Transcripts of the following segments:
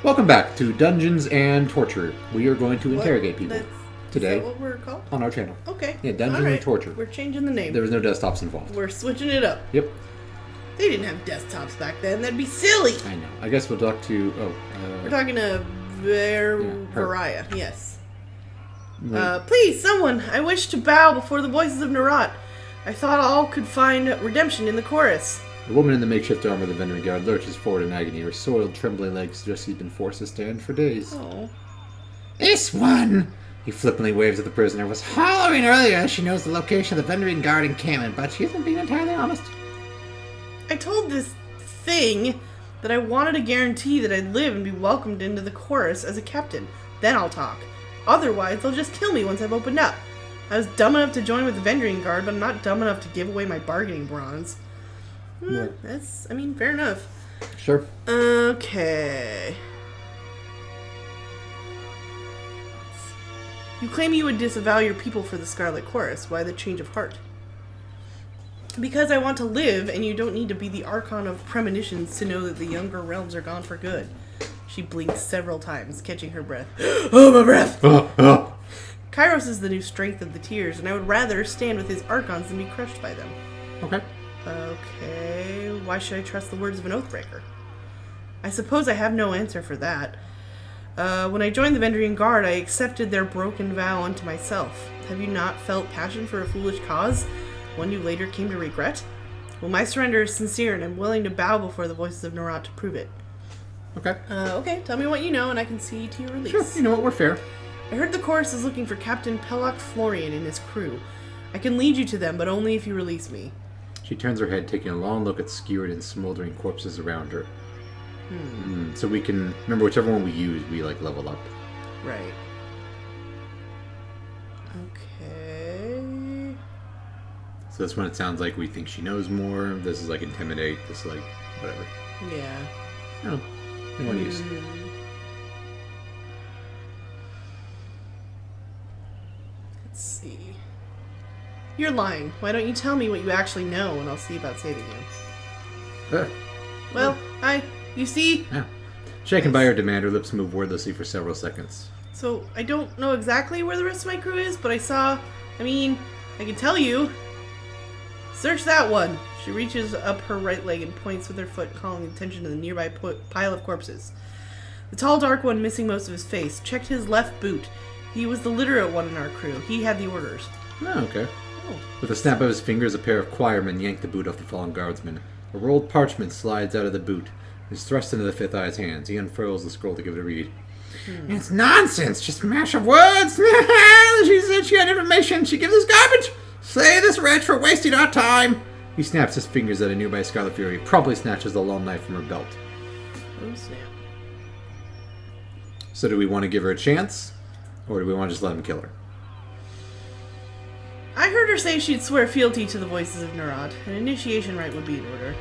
Welcome back to Dungeons and Torture. We are going to interrogate people today. Is that what we're called? On our channel. Okay. Yeah, Dungeons and Torture. We're changing the name. There was no desktops involved. We're switching it up. Yep. They didn't have desktops back then. That'd be silly. I know. I guess we'll talk to... We're talking to Variah. Yes. Like, Please, someone. I wish to bow before the voices of Narat. I thought all could find redemption in the chorus. the woman in the makeshift armor of the veteran guard lurches forward in agony. Her soiled, trembling legs suggest she's been forced to stand for days. Oh. This one, he flippantly waves at the prisoner, was hollering earlier as she knows the location of the veteran guard encampment, but she isn't being entirely honest. I told this thing that I wanted a guarantee that I'd live and be welcomed into the chorus as a captain. Then I'll talk. Otherwise, they'll just kill me once I've opened up. I was dumb enough to join with the Vendrian Guard, but I'm not dumb enough to give away my bargaining bronze. Fair enough. Sure. Okay. You claim you would disavow your people for the Scarlet Chorus. Why the change of heart? Because I want to live, and you don't need to be the Archon of Premonitions to know that the younger realms are gone for good. She blinked several times, catching her breath. Oh, my breath! Kairos is the new strength of the Tears, and I would rather stand with his Archons than be crushed by them. Okay. Okay, why should I trust the words of an Oathbreaker? I suppose I have no answer for that. When I joined the Vendrian Guard, I accepted their broken vow unto myself. Have you not felt passion for a foolish cause? One you later came to regret? Well, my surrender is sincere, and I'm willing to bow before the voices of Narat to prove it. Okay. Okay, tell me what you know, and I can see to your release. Sure, you know what, we're fair. I heard the chorus is looking for Captain Pelloc Florian and his crew. I can lead you to them, but only if you release me. She turns her head, taking a long look at skewered and smoldering corpses around her. So we can... Remember, whichever one we use, we, level up. Right. Okay. So this one, it sounds like we think she knows more. This is, intimidate. This is, whatever. Yeah. No. No one use. Let's see. You're lying. Why don't you tell me what you actually know, and I'll see about saving you. Well, you see? Yeah. Shaken by her demand, her lips move wordlessly for several seconds. So, I don't know exactly where the rest of my crew is, but I can tell you. Search that one. She reaches up her right leg and points with her foot, calling attention to the nearby pile of corpses. The tall, dark one, missing most of his face, checked his left boot. He was the literate one in our crew. He had the orders. Oh, okay. With a snap of his fingers, a pair of choirmen yank the boot off the fallen guardsman. A rolled parchment slides out of the boot. Is thrust into the Fifth Eye's hands. He unfurls the scroll to give it a read. It's nonsense! Just a mash of words! She said she had information! She gives us garbage! Slay this wretch for wasting our time! He snaps his fingers at a nearby Scarlet Fury, promptly snatches the long knife from her belt. Oh, snap. So do we want to give her a chance? Or do we want to just let him kill her? I heard her say she'd swear fealty to the voices of Narat. An initiation rite would be in order.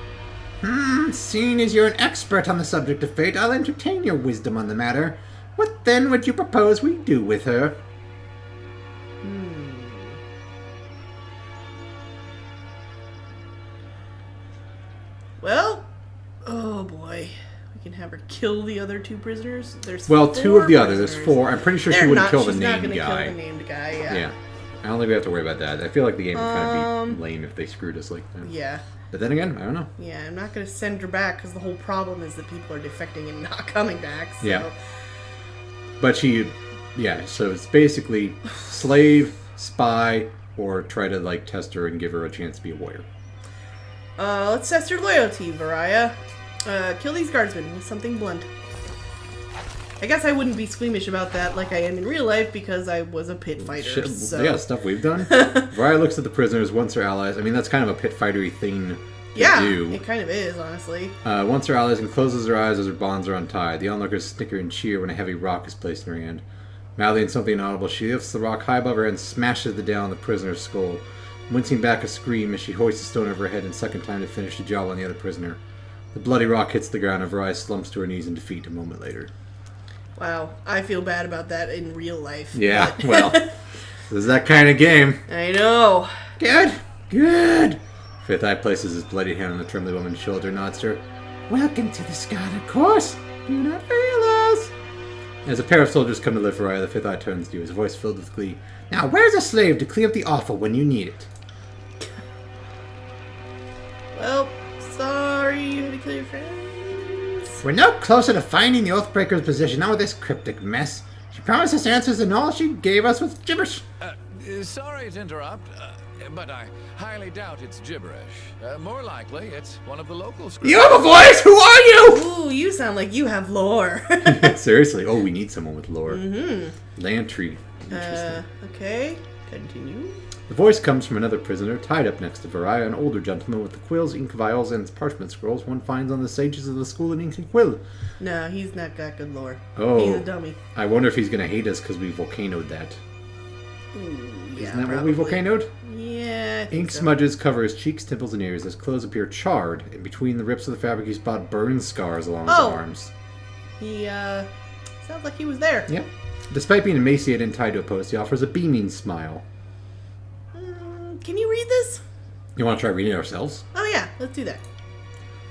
Seeing as you're an expert on the subject of fate, I'll entertain your wisdom on the matter. What then would you propose we do with her? Well, oh boy. We can have her kill the other two prisoners. There's two of the others. prisoners. There's four. I'm pretty sure she wouldn't kill the named guy. She's not going to kill the named guy, Yeah. I don't think we have to worry about that. I feel like the game would kind of be lame if they screwed us like that. Yeah. But then again, I don't know. Yeah, I'm not going to send her back because the whole problem is that people are defecting and not coming back. So. Yeah. But so it's basically slave, spy, or try to test her and give her a chance to be a warrior. Let's test her loyalty, Variah. Kill these guardsmen with something blunt. I guess I wouldn't be squeamish about that like I am in real life because I was a pit fighter. So. Yeah, stuff we've done. Variah looks at the prisoners, once her allies. I mean, that's kind of a pit fightery thing to do. It kind of is, honestly. Once her allies and closes her eyes as her bonds are untied. The onlookers snicker and cheer when a heavy rock is placed in her hand. Mouthing something inaudible, she lifts the rock high above her and smashes it down on the prisoner's skull, wincing back a scream as she hoists the stone over her head in second time to finish the job on the other prisoner. The bloody rock hits the ground and Variah slumps to her knees in defeat a moment later. Wow, I feel bad about that in real life. Yeah, well, this is that kind of game. I know. Good. Fifth Eye places his bloody hand on the trembling woman's shoulder, nods to her. Welcome to the Scarlet Course. Do not fail us. As a pair of soldiers come to lift Raya, the Fifth Eye turns to you, his voice filled with glee. Now, where's a slave to clean up the offal when you need it? Well, sorry you had to kill your friends. We're no closer to finding the Oathbreaker's position, not with this cryptic mess. She promised us answers and all she gave us was gibberish. Sorry to interrupt, but I highly doubt it's gibberish. More likely, it's one of the local scripts. You have a voice? Who are you? Ooh, you sound like you have lore. Seriously. Oh, we need someone with lore. Mm-hmm. Lantry. Interesting. Okay. Continue. The voice comes from another prisoner, tied up next to Varaya, an older gentleman with the quills, ink vials, and parchment scrolls one finds on the sages of the school in Ink and Quill. No, he's not got good lore. Oh. He's a dummy. I wonder if he's going to hate us because we volcanoed that. Ooh, yeah, Isn't that probably. what we volcanoed? Yeah, I think Ink so. smudges cover his cheeks, temples, and ears. His clothes appear charred, and between the rips of the fabric you spot burn scars along his arms. He, sounds like he was there. Yep. Despite being emaciated and tied to a post, he offers a beaming smile. Can you read this? You want to try reading it ourselves? Oh yeah, let's do that.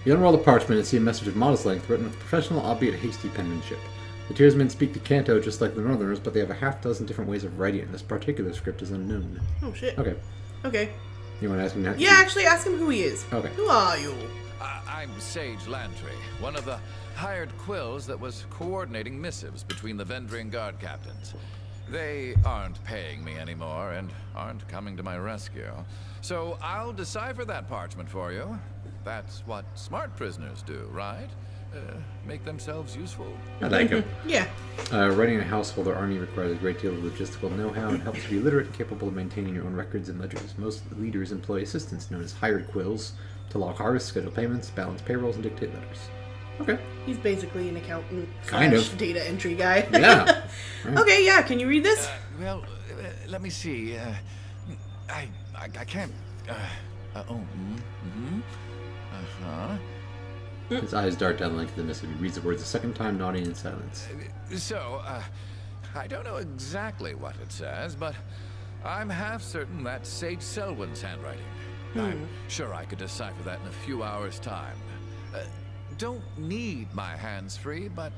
You unroll the parchment and see a message of modest length written with professional, albeit hasty penmanship. The Tearsmen speak the Canto just like the Northerners, but they have a half-dozen different ways of writing it. This particular script is unknown. Oh shit. Okay. Okay. You want to ask him now? Yeah, actually ask him who he is. Okay. Who are you? I'm Sage Lantry, one of the hired Quills that was coordinating missives between the Vendrian Guard captains. They aren't paying me anymore and aren't coming to my rescue. So I'll decipher that parchment for you. That's what smart prisoners do, right? Make themselves useful. I like him. Yeah. Running a household or army requires a great deal of logistical know-how and helps you be literate and capable of maintaining your own records and ledgers. Most leaders employ assistants known as hired quills to log harvests, schedule payments, balance payrolls, and dictate letters. Okay. He's basically an accountant Kind slash of. data entry guy. Yeah. Right. Okay, yeah, can you read this? Let me see. I can't. His eyes dart down the length of the missive. He reads the words a second time, nodding in silence. So, I don't know exactly what it says, but I'm half certain that's Sage Selwyn's handwriting. I'm sure I could decipher that in a few hours' time. Don't need my hands free, but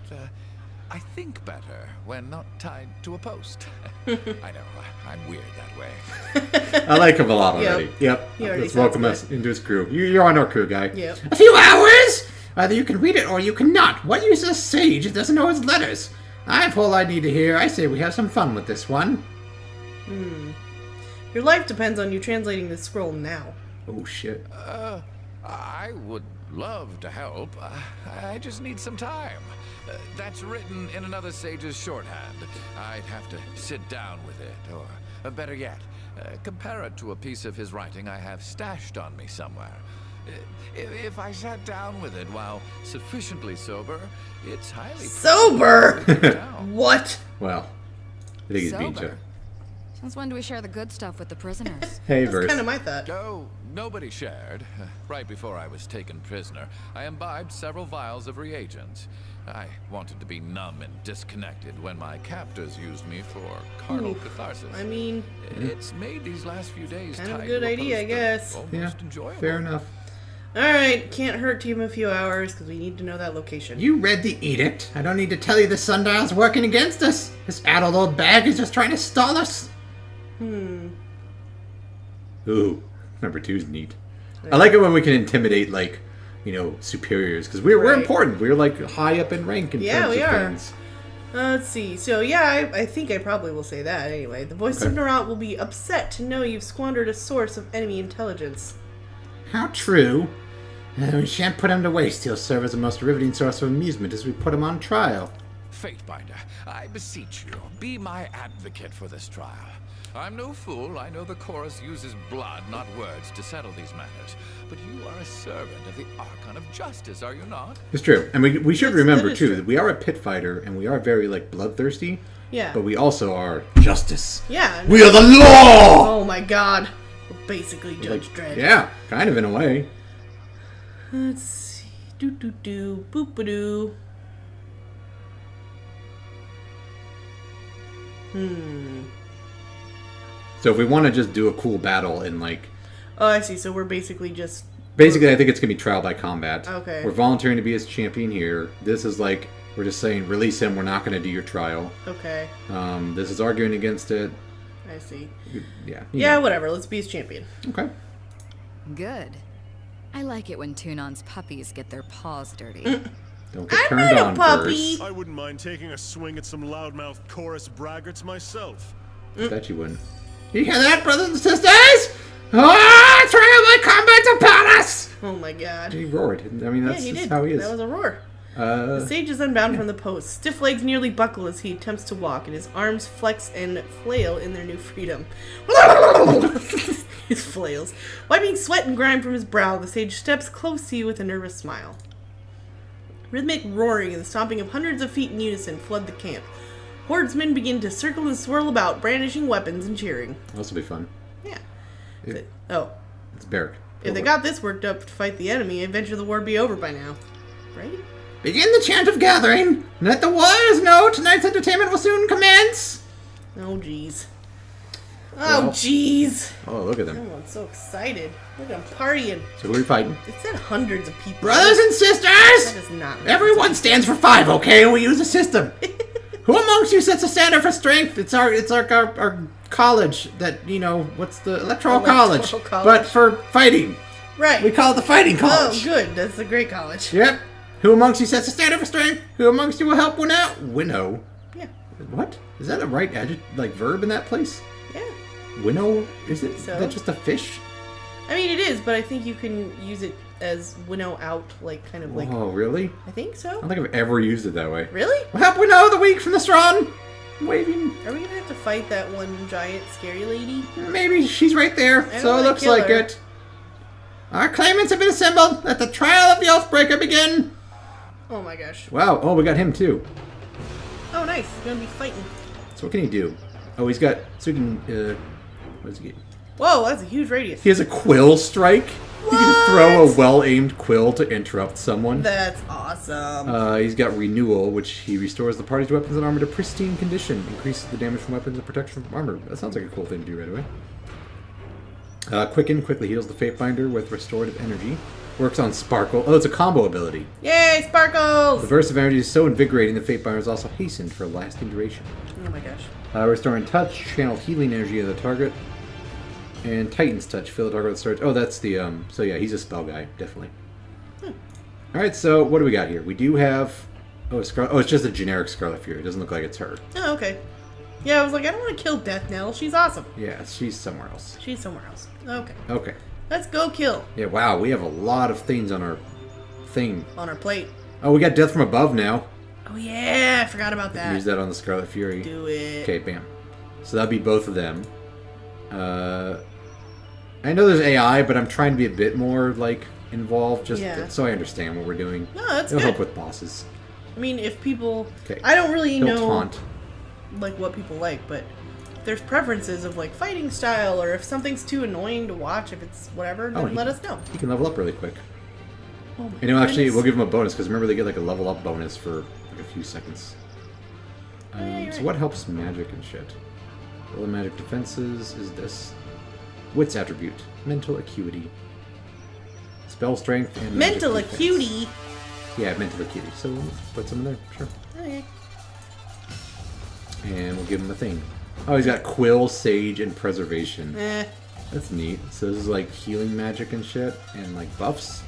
I think better when not tied to a post. I know, I'm weird that way. I like him a lot already. Yep. He already Let's welcome sounds us into his crew. You're on our crew, guy. Yep. A few hours? Either you can read it or you cannot. What use is Sage? It doesn't know his letters. I have all I need to hear. I say we have some fun with this one. Your life depends on you translating this scroll now. Oh, shit. I would love to help. I just need some time. That's written in another sage's shorthand. I'd have to sit down with it, or better yet, compare it to a piece of his writing I have stashed on me somewhere. If I sat down with it while sufficiently sober, it's highly Sober? down. What? Well, I think he's being Sober. shy. Since when do we share the good stuff with the prisoners? Hey, That's verse. kind of my thought. No, nobody shared. Right before I was taken prisoner, I imbibed several vials of reagents. I wanted to be numb and disconnected when my captors used me for carnal catharsis. I mean, It's made these last few days Kind of a tied good to idea, I post guess. almost Yeah, enjoyable. fair enough. alright, can't hurt to give him a few hours because we need to know that location. You read the edict. I don't need to tell you the sundial's working against us. This addled old bag is just trying to stall us. Ooh, number two's neat. I like it when we can intimidate, like, you know, superiors, because we're Right. important. We're, like, high up in rank in Yeah, terms we of are. things. Let's see. So, yeah, I think I probably will say that anyway. The voice of Okay. Narat will be upset to know you've squandered a source of enemy intelligence. How true. We shan't put him to waste. He'll serve as a most riveting source of amusement as we put him on trial. Fatebinder, I beseech you, be my advocate for this trial. I'm no fool. I know the chorus uses blood, not words, to settle these matters. But you are a servant of the Archon of Justice, are you not? It's true. And we should That remember, is too, true. that we are a pit fighter, and we are very, like, bloodthirsty. Yeah. But we also are justice. Yeah. We are the law! Oh my god. We're basically Judge Dredd. Yeah, kind of in a way. Let's see. Do. Boop-a-doo. So if we want to just do a cool battle and, like... Oh, I see. So we're basically just... Basically, I think it's going to be trial by combat. Okay. We're volunteering to be his champion here. This is, like, We're just saying, release him. We're not going to do your trial. Okay. This is arguing against it. I see. Yeah. Yeah, whatever. Let's be his champion. Okay. Good. I like it when Tunon's puppies get their paws dirty. Don't get I'm turned not a on puppy. first. I wouldn't mind taking a swing at some loudmouth chorus braggarts myself. Bet you wouldn't. You hear that, brothers and sisters? Ah, trial by combat upon us! Oh my god. He roared. I mean, that's he just did. how he is. That was a roar. The sage is unbound from the post. Stiff legs nearly buckle as he attempts to walk, and his arms flex and flail in their new freedom. His flails. Wiping sweat and grime from his brow, the sage steps close to you with a nervous smile. Rhythmic roaring and the stomping of hundreds of feet in unison flood the camp. Hordsmen begin to circle and swirl about, brandishing weapons and cheering. This will be fun. Yeah. It- Oh. It's Barrack. If they got this worked up to fight the enemy, I venture the war would be over by now. Right? Begin the chant of gathering. Let the warriors know tonight's entertainment will soon commence. Oh, jeez. Oh, Well. jeez. Oh, look at them. Everyone's so excited. Look at them partying. So who are we fighting? It said hundreds of people. Brothers and That sisters! is not. Everyone stands for 5, okay? And we use a system. Who amongst you sets a standard for strength? It's our college that, you know, what's the electoral college. College. But for fighting. Right. We call it the fighting Oh, college. good. That's a great college. Yep. Who amongst you sets a standard for strength? Who amongst you will help winnow? Yeah. What? Is that a right verb in that place? Yeah. Winnow? Is it So? that just a fish? I mean, it is, but I think you can use it as winnow out, like, kind of like. Oh, really? I think so. I don't think I've ever used it that way. Really? We'll help winnow the weak from the strong. Waving. Are we gonna have to fight that one giant scary lady? Maybe she's right there, don't so it wanna looks kill like her. it. Our claimants have been assembled. Let the trial of the Oathbreaker begin. Oh my gosh. Wow. Oh, we got him too. Oh, nice. He's gonna be fighting. So what can he do? Oh, he's got. So he can. What does he get? Whoa, that's a huge radius. He has a quill strike. He can throw a well-aimed quill to interrupt someone. That's awesome. He's got renewal, which he restores the party's weapons and armor to pristine condition, increases the damage from weapons and protection from armor. That sounds like a cool thing to do right away. Quicken quickly heals the Fatebinder with restorative energy. Works on Sparkle. Oh, it's a combo ability. Yay, The sparkles! burst of energy is so invigorating the Fatebinder is also hastened for lasting duration. Oh my gosh. Restoring touch, channel healing energy of the target. And Titan's touch, fill the target with surge. Oh, that's the, so yeah, he's a spell guy, definitely. Alright, so what do we got here? We do have, it's just a generic Scarlet Fury. It doesn't look like it's her. Oh, okay. Yeah, I was like, I don't want to kill Death Knell. She's awesome. Yeah, she's somewhere else. She's somewhere else. Okay. Okay. Let's go kill. Yeah, wow, we have a lot of things on our thing. On our plate. Oh, we got Death from Above now. Oh yeah, I forgot about that. Use that on the Scarlet Fury. Do it. Okay, bam. So that'd be both of them. I know there's AI, but I'm trying to be a bit more, like, involved, just Yeah. so I understand what we're doing. No, that's It'll good. help with bosses. I mean, if people... Okay. I don't really Don't know, taunt. like, what people like, but there's preferences of, like, fighting style, or if something's too annoying to watch, if it's whatever, then he- let us know. He can level up really quick. Oh my You know, actually, goodness. we'll give him a bonus, because remember they get, like, a level up bonus for, like, a few seconds. yeah, you're So right. what helps magic and shit? All the magic defenses is this. Wits attribute. Mental acuity. Spell strength and magic Mental defense. acuity. Yeah, mental acuity. So we'll put some in there, sure. Okay. And we'll give him a thing. Oh, he's got Quill, Sage, and Preservation. That's neat. So this is like healing magic and shit, and like buffs.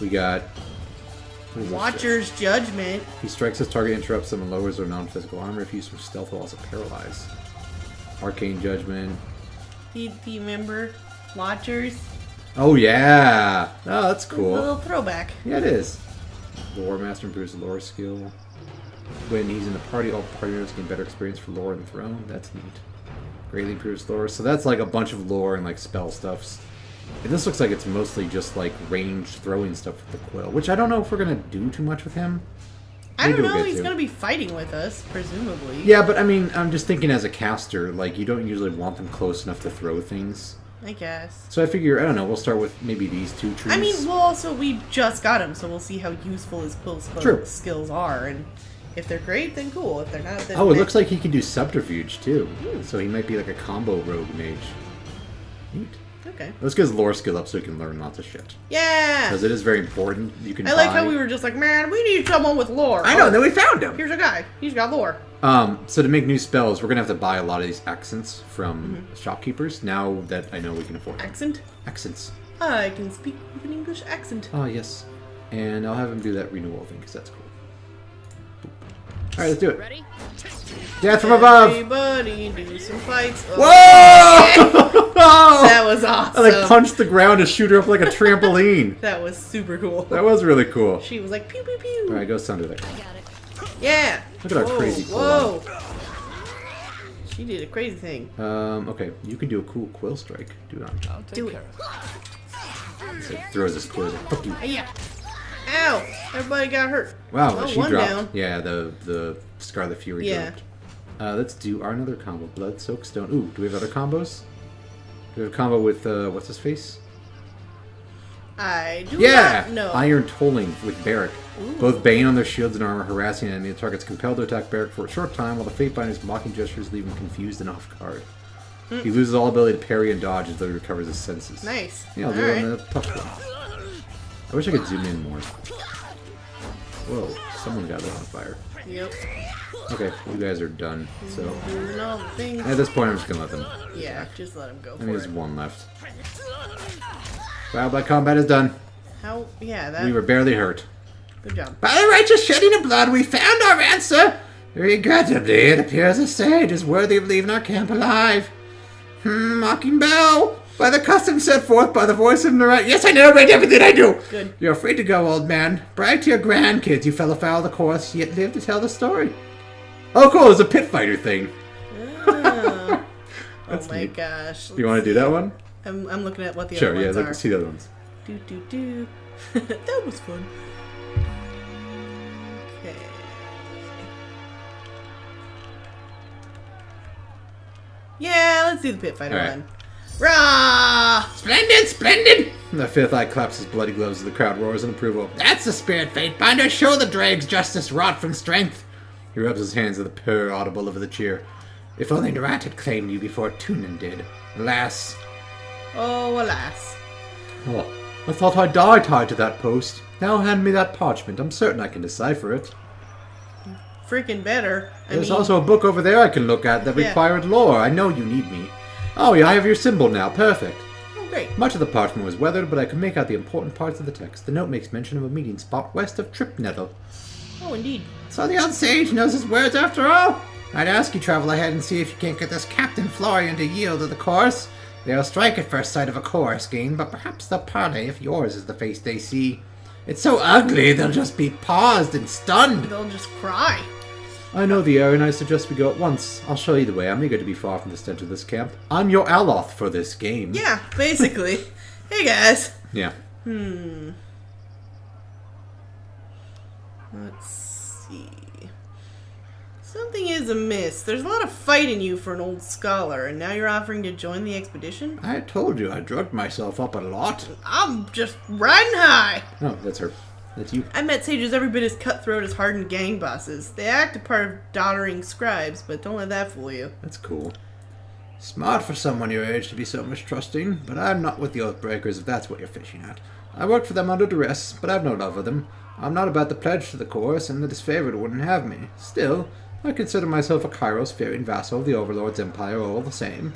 We got... what is this shit? Watcher's Judgment. He strikes his target, interrupts them, and lowers their non-physical armor. If used for stealth, will also paralyze. Arcane Judgment. Do you remember Watchers? Oh, yeah! Oh, that's A cool. little throwback. Yeah, it is. Lore Master improves the lore skill. When he's in the party, all party members gain better experience for lore and throne. That's neat. Greatly improves lore. So that's like a bunch of lore and like spell stuffs. And this looks like it's mostly just like ranged throwing stuff with the Quill, which I don't know if we're gonna do too much with him. I Maybe don't we'll know. get He's to. going to be fighting with us, presumably. Yeah, but I mean, I'm just thinking as a caster, like you don't usually want them close enough to throw things. I guess. So I figure, I don't know, we'll start with maybe these two trees. I mean, we just got him, so we'll see how useful his quill True. skills are. And if they're great, then cool. If they're not, then... oh, it meh. looks like he can do subterfuge too. So he might be like a combo rogue mage. Neat. Okay. Let's get his lore skill up so he can learn lots of shit. Yeah! Because it is very important. You can I like buy... how we were just like, man, we need someone with lore. I know, then we found him! Here's a guy. He's got lore. So to make new spells, we're going to have to buy a lot of these accents from shopkeepers, now that I know we can afford them. Accent? Accents. I can speak with an English accent. Oh, yes. And I'll have him do that renewal thing, because that's cool. Alright, let's do it. Ready? Death from above! Everybody do some fights. Whoa! That was awesome. I like punched the ground to shoot her up like a trampoline. That was super cool. That was really cool. She was like, pew, pew, pew. Alright, go Sunder there. I got it. Yeah. Look at our Whoa, crazy whoa. She did a crazy thing. Okay, you can do a cool quill strike. Do it. I'll take Do it. care of it. So it throws his quill. Like, fuck you. Yeah. Ow! Everybody got hurt. Wow, Oh, she one dropped. down. Yeah, the Scarlet Fury Yeah. dropped. Let's do our another combo. Blood Soak Stone. Ooh, do we have other combos? Do we have a combo with, what's his face? I do Yeah! not know. Iron Tolling with Barrack. Both Bane on their shields and armor, harassing enemy targets compelled to attack Barrack for a short time, while the Fatebinder's mocking gestures leave him confused and off guard. He loses all ability to parry and dodge until he recovers his senses. Nice. Yeah, I'll do it Alright. on the tough one. I wish I could zoom in more. Whoa, someone got lit on fire. Yep. Okay, you guys are done. So Doing all the things. at this point, I'm just gonna let them. Yeah, just let him go I for mean, there's it. one left. Battle by combat is done. How? Yeah, that. We were barely hurt. Good job. By the righteous shedding of blood, we found our answer. Regrettably, it appears a sage is worthy of leaving our camp alive. Mocking bell. By the custom set forth by the voice of Narite. Yes, I narrate everything I do. Good. You're free to go, old man. Brag to your grandkids you fell afoul of the course, yet live to tell the story. Oh, cool. It's a pit fighter thing. Oh, That's oh my neat. gosh. Do you want to do that one? I'm looking at what the Sure, other yeah, ones let's are. see the other ones. Do do do. That was fun. Okay. Yeah, let's do the pit fighter Alright. one. Rah! Splendid, splendid! The fifth eye claps his bloody gloves as the crowd roars in approval. That's the spirit, Fatebinder. Show the dregs justice wrought from strength. He rubs his hands at the purr audible over the cheer. If only Narat had claimed you before Tunin did. Alas. Oh, alas. Oh, I thought I'd die tied to that post. Now hand me that parchment. I'm certain I can decipher it. Freaking better. There's also a book over there I can look at that Yeah. required lore. I know you need me. Oh, yeah, I have your symbol now. Perfect. Oh, great. Much of the parchment was weathered, but I could make out the important parts of the text. The note makes mention of a meeting spot west of Tripnettle. Oh, indeed. So the old sage knows his words after all? I'd ask you travel ahead and see if you can't get this Captain Florian to yield to the course. They'll strike at first sight of a chorus game, but perhaps they'll parley if yours is the face they see. It's so ugly they'll just be paused and stunned. They'll just cry. I know the area and I suggest we go at once. I'll show you the way. I'm eager to be far from the stench of this camp. I'm your Aloth for this game. Yeah, basically. Hey, guys. Yeah. Let's see. Something is amiss. There's a lot of fight in you for an old scholar, and now you're offering to join the expedition? I told you I drugged myself up a lot. I'm just riding high. Oh, that's her. That's you. I met sages every bit as cutthroat as hardened gang bosses. They act a part of doddering scribes, but don't let that fool you. That's cool. Smart for someone your age to be so mistrusting, but I'm not with the Oathbreakers if that's what you're fishing at. I worked for them under duress, but I've no love for them. I'm not about the pledge to the chorus, and the disfavored wouldn't have me. Still, I consider myself a Kairos-fearing vassal of the Overlord's empire all the same.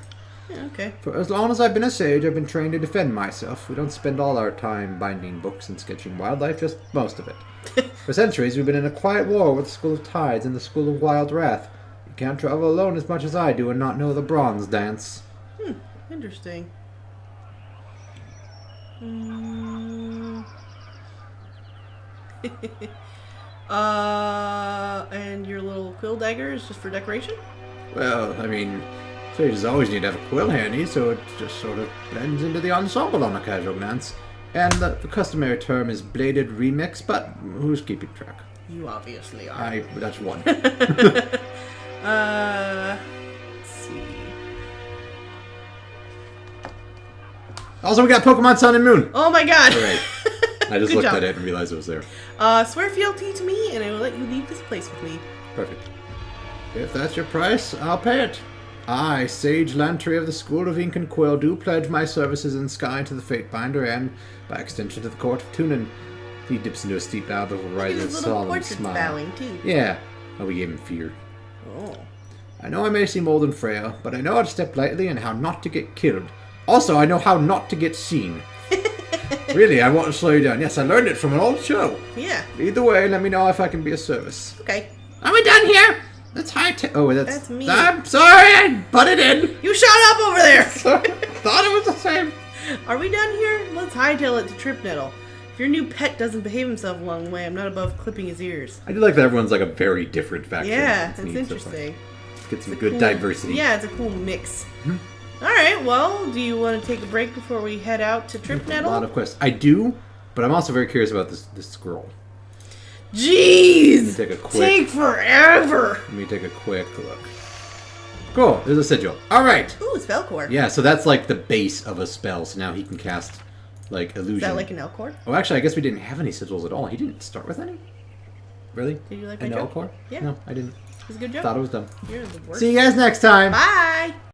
Yeah, okay. For as long as I've been a sage, I've been trained to defend myself. We don't spend all our time binding books and sketching wildlife, just most of it. For centuries, we've been in a quiet war with the School of Tides and the School of Wild Wrath. You can't travel alone as much as I do and not know the bronze dance. Interesting. And your little quill dagger is just for decoration? Well, I mean, sages always need to have a quill handy, so it just sort of blends into the ensemble on a casual glance. And the customary term is bladed remix, but who's keeping track? You obviously are. That's one. Let's see. Also, we got Pokemon Sun and Moon. Oh my god! Alright. I just Good looked job. at it and realized it was there. Swear fealty to me, and I will let you leave this place with me. Perfect. If that's your price, I'll pay it. I, Sage Lantry of the School of Ink and Quill, do pledge my services in Sky to the Fatebinder and, by extension, to the Court of Tunin. He dips into a steep bow before rising a His little solemn portrait's smile. bowing, too. Yeah. Oh, we gave him fear. Oh. I know I may seem old and frail, but I know how to step lightly and how not to get killed. Also, I know how not to get seen. Really, I want to slow you down. Yes, I learned it from an old show. Yeah. Either way, let me know if I can be of service. Okay. Are we done here? That's high Oh, That's me. I'm sorry, I butted in. You shut up over there! Thought it was the same. Are we done here? Let's hightail it to Trip Nettle. If your new pet doesn't behave himself along the way, I'm not above clipping his ears. I do like that everyone's like a very different faction. Yeah, It's that's neat so far. interesting. Get some It's a good cool- diversity. Yeah, it's a cool mix. Alright, well, do you want to take a break before we head out to Trip A Nettle? lot of quests. I do, but I'm also very curious about this scroll. Jeez! Let me take a quick- Take forever! Let me take a quick look. Cool, there's a sigil. Alright! Ooh, Spellcore. Yeah, so that's like the base of a spell, so now he can cast, like, illusion. Is that like an Elcor? Oh, actually, I guess we didn't have any sigils at all. He didn't start with any? Really? Did you like my An joke? Elcor? Yeah. No, I didn't. It was a good joke. Thought it was dumb. You're the worst. See you guys next time! Bye!